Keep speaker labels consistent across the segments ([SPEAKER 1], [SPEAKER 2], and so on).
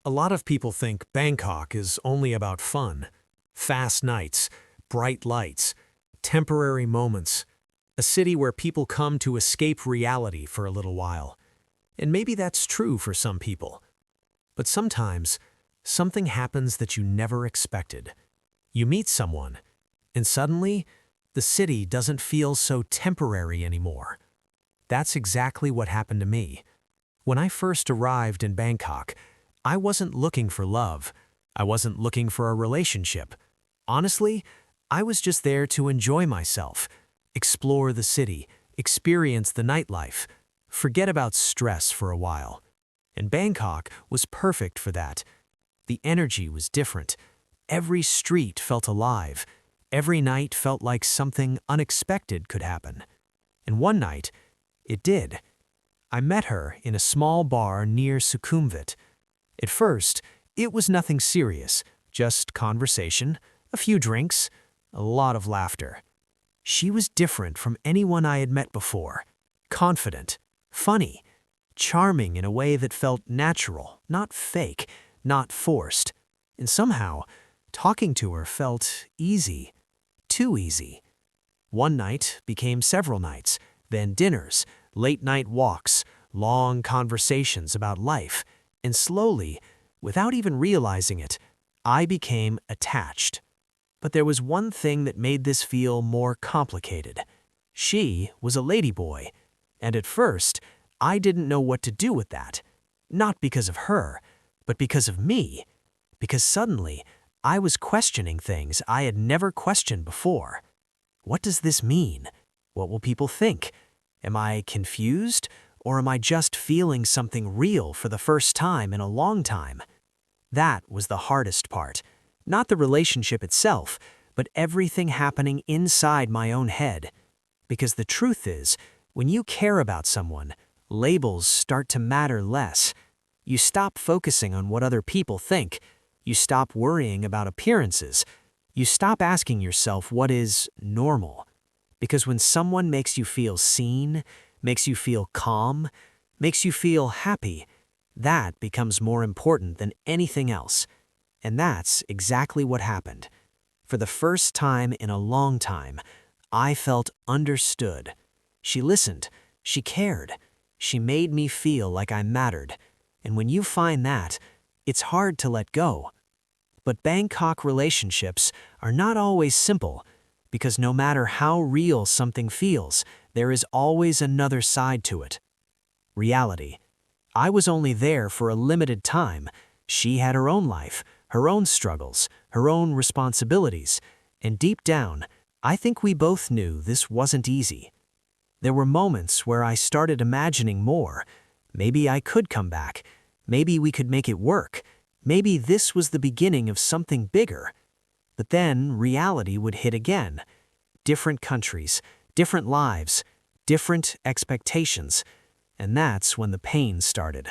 [SPEAKER 1] A lot of people think Bangkok is only about fun, fast nights, bright lights, temporary moments, a city where people come to escape reality for a little while. And maybe that's true for some people. But sometimes, something happens that you never expected. You meet someone, and suddenly, the city doesn't feel so temporary anymore. That's exactly what happened to me. When I first arrived in Bangkok, I wasn't looking for love. I wasn't looking for a relationship. Honestly, I was just there to enjoy myself, explore the city, experience the nightlife, forget about stress for a while. And Bangkok was perfect for that. The energy was different. Every street felt alive. Every night felt like something unexpected could happen. And one night, it did. I met her in a small bar near Sukhumvit. At first, it was nothing serious, just conversation, a few drinks, a lot of laughter. She was different from anyone I had met before. Confident, funny, charming in a way that felt natural, not fake, not forced. And somehow, talking to her felt easy, too easy. One night became several nights, then dinners, late-night walks, long conversations about life, and slowly, without even realizing it, I became attached. But there was one thing that made this feel more complicated. She was a ladyboy, and at first, I didn't know what to do with that. Not because of her, but because of me. Because suddenly, I was questioning things I had never questioned before. What does this mean? What will people think? Am I confused? Or am I just feeling something real for the first time in a long time? That was the hardest part. Not the relationship itself, but everything happening inside my own head. Because the truth is, when you care about someone, labels start to matter less. You stop focusing on what other people think. You stop worrying about appearances. You stop asking yourself what is normal. Because when someone makes you feel seen, makes you feel calm, makes you feel happy, that becomes more important than anything else. And that's exactly what happened. For the first time in a long time, I felt understood. She listened. She cared. She made me feel like I mattered. And when you find that, it's hard to let go. But Bangkok relationships are not always simple, because no matter how real something feels, there is always another side to it. Reality. I was only there for a limited time. She had her own life, her own struggles, her own responsibilities, and deep down, I think we both knew this wasn't easy. There were moments where I started imagining more. Maybe I could come back. Maybe we could make it work. Maybe this was the beginning of something bigger. But then reality would hit again. Different countries, different lives, different expectations. And that's when the pain started.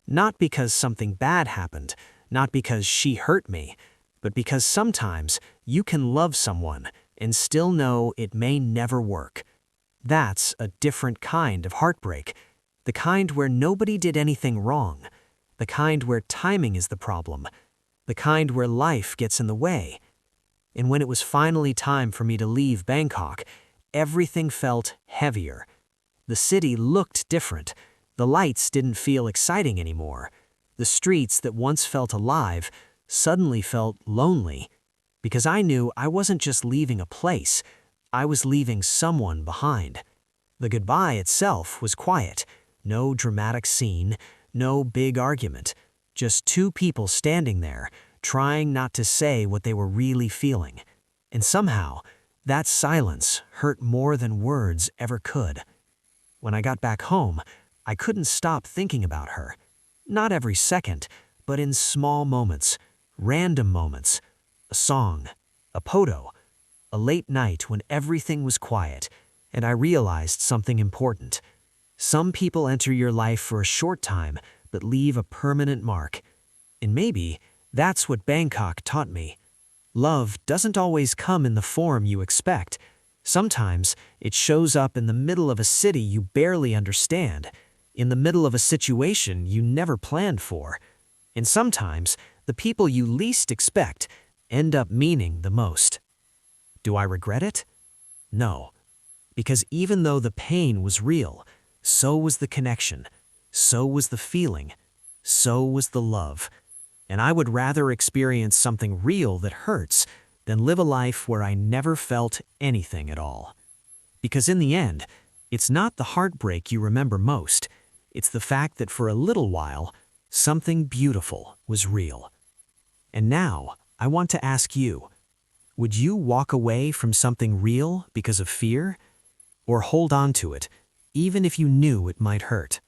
[SPEAKER 1] Not because something bad happened, not because she hurt me, but because sometimes you can love someone and still know it may never work. That's a different kind of heartbreak. The kind where nobody did anything wrong. The kind where timing is the problem. The kind where life gets in the way. And when it was finally time for me to leave Bangkok, everything felt heavier. The city looked different. The lights didn't feel exciting anymore. The streets that once felt alive suddenly felt lonely. Because I knew I wasn't just leaving a place, I was leaving someone behind. The goodbye itself was quiet. No dramatic scene, no big argument. Just two people standing there, trying not to say what they were really feeling. And somehow, that silence hurt more than words ever could. When I got back home, I couldn't stop thinking about her. Not every second, but in small moments, random moments. A song, a photo, a late night when everything was quiet, and I realized something important. Some people enter your life for a short time, but leave a permanent mark. And maybe that's what Bangkok taught me. Love doesn't always come in the form you expect. Sometimes it shows up in the middle of a city you barely understand, in the middle of a situation you never planned for.
[SPEAKER 2] And sometimes, the people you least expect end up meaning the most. Do I regret it? No. Because even though the pain was real, so was the connection, so was the feeling, so was the love. And I would rather experience something real that hurts than live a life where I never felt anything at all. Because in the end, it's not the heartbreak you remember most, it's the fact that for a little while, something beautiful was real. And now, I want to ask you, would you walk away from something real because of fear? Or hold on to it, even if you knew it might hurt?